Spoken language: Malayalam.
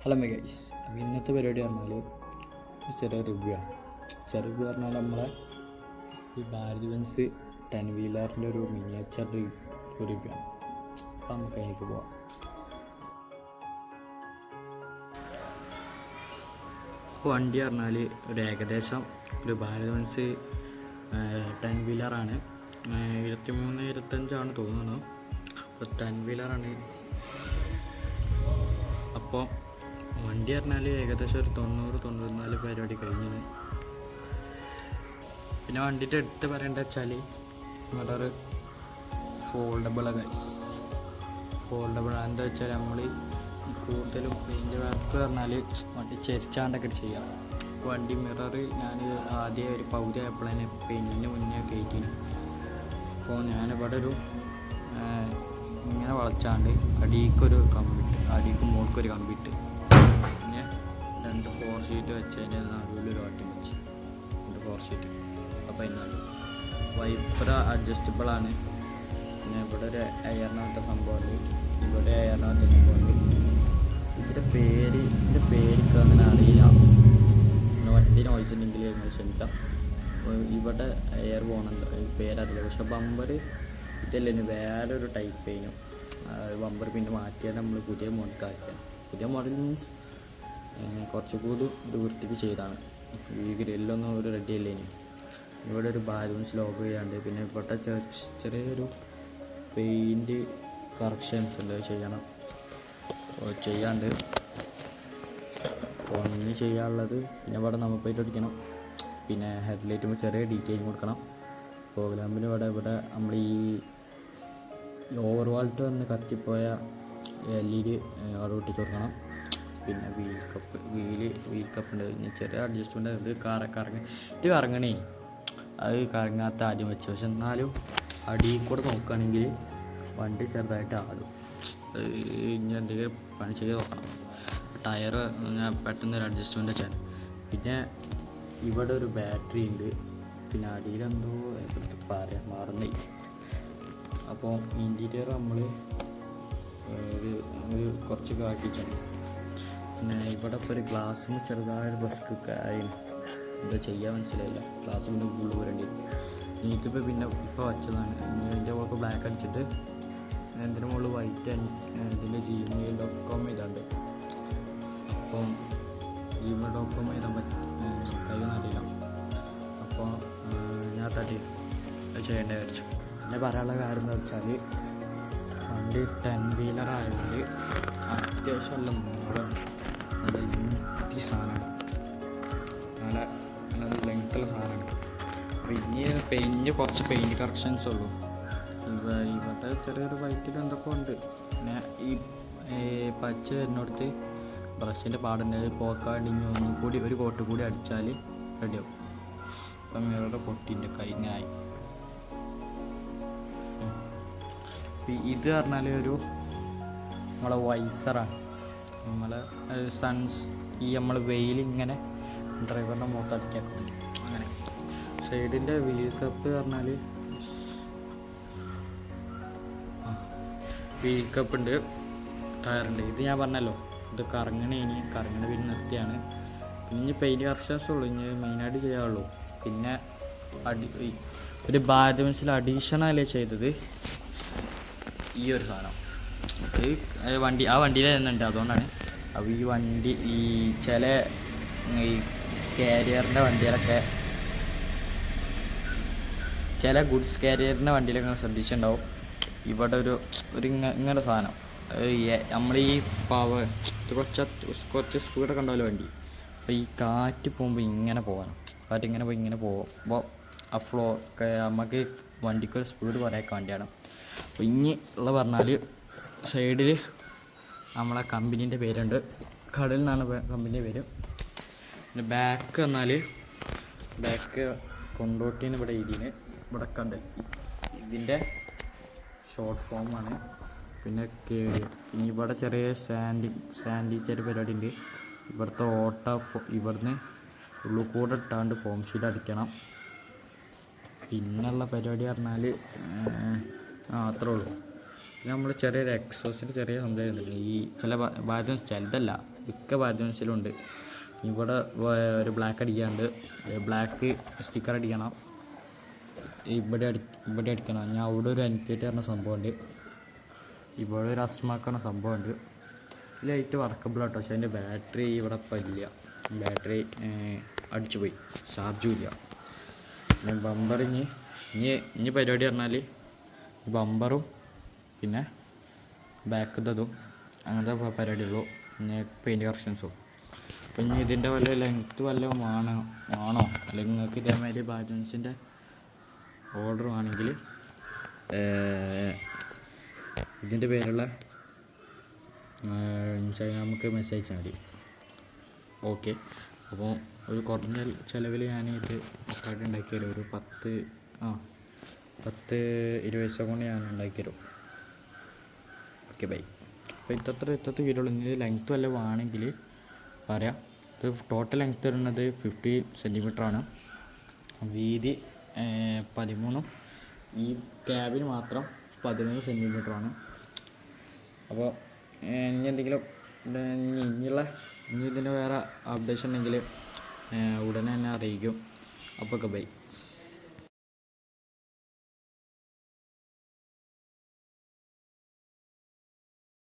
Hello guys. അപ്പോൾ ഇന്നത്തെ പരിപാടി പറഞ്ഞാൽ ചെറിയ റിവ്യൂ ആണ്. ചെറിയ റിവ്യൂ പറഞ്ഞാൽ നമ്മളെ ഈ ഭാരത് ബെൻസ് 10 വീലറിൻ്റെ ഒരു മിനിയേച്ചർ റിവ്യൂ ആണ്. അപ്പോൾ നമുക്ക് അതിലേക്ക് പോവാം. അപ്പോൾ വണ്ടി പറഞ്ഞാൽ ഒരു ഏകദേശം ഒരു ഭാരത് ബെൻസ് 10 വീലറാണ്. 23-25 തോന്നുന്നു. അപ്പോൾ 10 വീലറാണ്. അപ്പോൾ വണ്ടി പറഞ്ഞാൽ ഏകദേശം ഒരു 90-94 പരിപാടി കഴിഞ്ഞിന്. പിന്നെ വണ്ടിയുടെ എടുത്ത് പറയേണ്ട വെച്ചാൽ വളരെ ഫോൾഡബിളാണ് ഗൈസ്. ഫോൾഡബിൾ എന്താ വെച്ചാൽ നമ്മൾ കൂടുതലും പെയിൻറ്റ് വർക്ക് പറഞ്ഞാൽ വണ്ടി ചെരിച്ചാണ്ടൊക്കെ ചെയ്യാം. വണ്ടി മിറർ ഞാൻ ആദ്യം ഒരു പകുതി ആയപ്പോഴേ പെയിൻറ്റിന് മുന്നേ കയറ്റിന്. അപ്പോൾ ഞാനിവിടെ ഒരു ഇങ്ങനെ വളച്ചാണ്ട് അടിക്കൊരു കമ്പിട്ട്, അടിക്ക് മുകൾക്കൊരു കമ്പിട്ട്, പിന്നെ 2 4 ഷീറ്റ് വെച്ച് അതിൻ്റെ നടുവിലൊരു ഓട്ടം വെച്ച് 2 4 ഷീറ്റ്. അപ്പോൾ അതിനാണ് വൈപ്പർ അഡ്ജസ്റ്റബിളാണ്. പിന്നെ ഇവിടെ ഒരു എയറിനകത്തെ സംഭവമുണ്ട്, ഇവിടെ എയറിനകത്തെ സംഭവമുണ്ട്. ഇതിൻ്റെ പേരിക്ക് അങ്ങനെ അറിയില്ല. പിന്നെ വണ്ടി നോയ്സ് ഉണ്ടെങ്കിൽ നിങ്ങൾ ക്ഷമിക്കാം. ഇവിടെ എയർ പോകണമെന്ന് പേരറിയില്ല. പക്ഷെ ബമ്പർ ഇതല്ലേ വേറൊരു ടൈപ്പ് ചെയ്യും. ബമ്പർ പിന്നെ മാറ്റിയാൽ നമ്മൾ പുതിയ മോഡലാക്കിയാണ്. പുതിയ മോഡൽ മീൻസ് കുറച്ചുകൂടി ഒരു വൃത്തിക്ക് ചെയ്താണ്. ഈ ഗ്രില്ലൊന്നും ഒരു റെഡി അല്ലേ. ഇനി ഇവിടെ ഒരു ബാലൻസ് ലോഗോ ചെയ്യാണ്ട്, പിന്നെ ഇവിടെ ചെറിയൊരു പെയിൻറ്റ് കറക്ഷൻസ് ഉണ്ട് ചെയ്യാണ്ട്. അപ്പോൾ ഇനി ചെയ്യാനുള്ളത് പിന്നെ ഇവിടെ നമ്മൾ പോയിട്ട് അടിക്കണം. പിന്നെ ഹെഡ്ലൈറ്റുമ്പോൾ ചെറിയ ഡീറ്റെയിലിംഗ് കൊടുക്കണം. ഫോഗ് ലാമ്പിന് ഇവിടെ നമ്മൾ ഈ ഓവർവാൾട്ട് വന്ന് കത്തിപ്പോയ LED അവിടെ ഒട്ടിച്ച് കൊടുക്കണം. പിന്നെ വീൽ കപ്പ് ഉണ്ട്. ഇനി ചെറിയ അഡ്ജസ്റ്റ്മെൻ്റ്. ഇത് കറങ്ങണേ, അത് കറങ്ങാത്ത ആദ്യം വെച്ചു. പക്ഷെ എന്നാലും അടിയിൽ കൂടെ നോക്കുകയാണെങ്കിൽ വണ്ടി ചെറുതായിട്ട് ആടും. ഇനി എന്തെങ്കിലും പണി ചെയ്ത് നോക്കണം. ടയർ ഞാൻ പെട്ടെന്നൊരു അഡ്ജസ്റ്റ്മെൻ്റ് വെച്ചാൽ. പിന്നെ ഇവിടെ ഒരു ബാറ്ററി ഉണ്ട്. പിന്നെ അടിയിലെന്തോ പറയാൻ മാറുന്നേ. അപ്പോൾ ഇൻറ്റീരിയർ നമ്മൾ ഒരു കുറച്ച് കാട്ടിച്ചാണ്. പിന്നെ ഇവിടെ ഇപ്പോൾ ഒരു ഗ്ലാസ്സിന് ചെറുതായൊരു ബസ്ക്കൊക്കെ ആയിരുന്നു. എന്താ ചെയ്യാൻ മനസ്സിലായില്ല. ഗ്ലാസ് പിന്നെ ഫുള്ള് പോരേണ്ടി വരും. ഇതിപ്പോൾ പിന്നെ ഇപ്പോൾ വച്ചതാണ്. ഇനി അതിൻ്റെ മുകളിൽ ബ്ലാക്ക് അടിച്ചിട്ട് ഇതിൻ്റെ മുകളിൽ വൈറ്റ് ഇതിൻ്റെ gmail.com ഇതുണ്ട്. അപ്പോൾ gmail.com എഴുതാൻ കഴിയുമെന്ന് അറിയില്ല. അപ്പോൾ ഞാൻ തട്ടി ചെയ്യേണ്ട വിചാരിച്ചു. പിന്നെ പറയാനുള്ള കാര്യം എന്താ വെച്ചാൽ വണ്ടി 10 വീലറായതുകൊണ്ട് അത്യാവശ്യം നല്ല ലെങ്തി സാധനമാണ്. നല്ല ലെങ്ത്തുള്ള സാധനമാണ്. അപ്പോൾ ഇനി കുറച്ച് പെയിൻറ്റ് കറക്ഷൻസ് ഉള്ളൂ. ഇവിടെ ചെറിയൊരു വൈറ്റിൽ എന്തൊക്കെ ഉണ്ട്. പിന്നെ ഈ പച്ച വരുന്നിടത്ത് ബ്രഷിൻ്റെ പാടുണ്ട്. പോക്കാണ്ട് ഇനി ഒന്നും കൂടി ഒരു കോട്ട് കൂടി അടിച്ചാൽ റെഡിയാവും. അപ്പം മിററ് പൊട്ടിൻ്റെ കഴിഞ്ഞായി. ഇത് പറഞ്ഞാൽ ഒരു നമ്മളെ വൈസറാണ്. നമ്മളെ നമ്മൾ വെയിൽ ഇങ്ങനെ ഡ്രൈവറിൻ്റെ മുഖത്ത് അടിക്കാൻ വേണ്ടി അങ്ങനെ. സൈഡിൻ്റെ വീൽ കപ്പ് പറഞ്ഞാൽ വീൽ കപ്പ് ഉണ്ട്, ടയറുണ്ട്. ഇത് ഞാൻ പറഞ്ഞല്ലോ, ഇത് കറങ്ങണ പിന്നെ നിർത്തിയാണ്. പിന്നെ ഇനി പെയിൻറ്റ് കറക്ഷൻസ് ഉള്ളൂ. ഇനി മെയിനായിട്ട് ചെയ്യാറുള്ളൂ. പിന്നെ ഒരു ഭാരത് ബെൻസിൽ അഡീഷണൽ ചെയ്തത് ഈ ഒരു സാധനം. ആ വണ്ടിയിൽ തന്നെ ഉണ്ട്, അതുകൊണ്ടാണ്. അപ്പോൾ ഈ വണ്ടി ചില ഈ കാരിയറിൻ്റെ വണ്ടിയിലൊക്കെ, ചില ഗുഡ്സ് കാരിയറിൻ്റെ വണ്ടിയിലൊക്കെ ശ്രദ്ധിച്ചിട്ടുണ്ടാവും. ഇവിടെ ഒരു ഇങ്ങനെ സാധനം നമ്മൾ ഈ കുറച്ച് സ്പീഡൊക്കെ ഉണ്ടാവില്ല വണ്ടി. അപ്പോൾ ഈ കാറ്റ് പോകുമ്പോൾ ഇങ്ങനെ പോകണം. കാറ്റ് ഇങ്ങനെ പോയി ഇങ്ങനെ പോകുമ്പോൾ ആ ഫ്ലോ ഒക്കെ നമുക്ക് വണ്ടിക്കൊരു സ്പീഡ് കുറേയൊക്കെ വണ്ടിയാണ്. അപ്പോൾ ഇനി ഉള്ള പറഞ്ഞാൽ സൈഡിൽ നമ്മളെ കമ്പനീൻ്റെ പേരുണ്ട്. കടൽ നിന്നാണ് കമ്പനീൻ്റെ പേര്. പിന്നെ ബാക്ക് എന്നാൽ ബാക്ക് കൊണ്ടോട്ടിന്ന് ഇവിടെ എഴുതിന്, ഇവിടെ കണ്ട് ഇതിൻ്റെ ഷോർട്ട് ഫോമാണ്. പിന്നെ ഇനി ഇവിടെ ചെറിയ സാൻഡി ചെറിയ പരിപാടി ഉണ്ട്. ഇവിടുത്തെ ഇവിടുന്ന് ഉള്ളിൽ കൂടെ ഇട്ടാണ്ട് ഫോം ഷീറ്റ് അടിക്കണം. പിന്നുള്ള പരിപാടി പറഞ്ഞാൽ അത്രേ ഉള്ളൂ. പിന്നെ നമ്മൾ ചെറിയൊരു എക്സോസിൻ്റെ ചെറിയ സംസാരിക്കുന്നുണ്ട്. ഈ ചില ഭാരതം ചിലതല്ല, മിക്ക ബാലൻസിലുണ്ട്. ഇവിടെ ഒരു ബ്ലാക്ക് അടിക്കാണ്ട്, ബ്ലാക്ക് സ്റ്റിക്കർ അടിക്കണം, ഇവിടെ അടിക്കണം. ഞാൻ അവിടെ ഒരു അനിക്കേറ്റ് പറഞ്ഞ സംഭവമുണ്ട്, ഇവിടെ ഒരു അസ്മാക്കണ സംഭവമുണ്ട്. ലൈറ്റ് വർക്കബിൾ ആട്ടോ, പക്ഷേ അതിൻ്റെ ബാറ്ററി ഇവിടെ ഇപ്പം ഇല്ല. ബാറ്ററി അടിച്ചു പോയി, ചാർജും ഇല്ല. പിന്നെ ബമ്പർ ഇനി പരിപാടി പറഞ്ഞാൽ ബമ്പറും പിന്നെ ബാക്കത്തതും അങ്ങനത്തെ പരിപാടിയുള്ളൂ. പിന്നെ പെയിൻറ്റ് കറക്ഷൻസും. പിന്നെ ഇതിൻ്റെ വല്ല ലെങ്ത്ത് വല്ലതും ആണോ അല്ലെങ്കിൽ നിങ്ങൾക്ക് ഇതേമാതിരി ബാലൻസിൻ്റെ ഓർഡർ ആണെങ്കിൽ ഇതിൻ്റെ പേരുള്ള നമുക്ക് മെസ്സേജ് അയച്ചാൽ മതി. ഓക്കെ, അപ്പോൾ ഒരു കുറഞ്ഞ ചിലവിൽ ഞാൻ ഇത് കാർഡ് ഉണ്ടാക്കി തരും. ഒരു 10-20 ദിവസം കൊണ്ട് ഞാൻ ഉണ്ടാക്കി തരും. Okay bye. അപ്പോൾ ഇത്തത്തെ വീഡിയോയുള്ളൂ. ഇതിൻ്റെ ലെങ്ത്ത് വല്ലതും ആണെങ്കിൽ പറയാം. ഇത് ടോട്ടൽ ലെങ്ത്ത് വരുന്നത് 50 സെൻറ്റിമീറ്ററാണ്, വീതി 13, ഈ ക്യാബിന് മാത്രം 11 സെൻറ്റിമീറ്ററാണ്. അപ്പോൾ ഇനി എന്തെങ്കിലും ഇനി ഇതിൻ്റെ വേറെ അപ്ഡേഷൻ ഉണ്ടെങ്കിൽ ഉടനെ തന്നെ അറിയിക്കും. അപ്പോൾ ബൈ.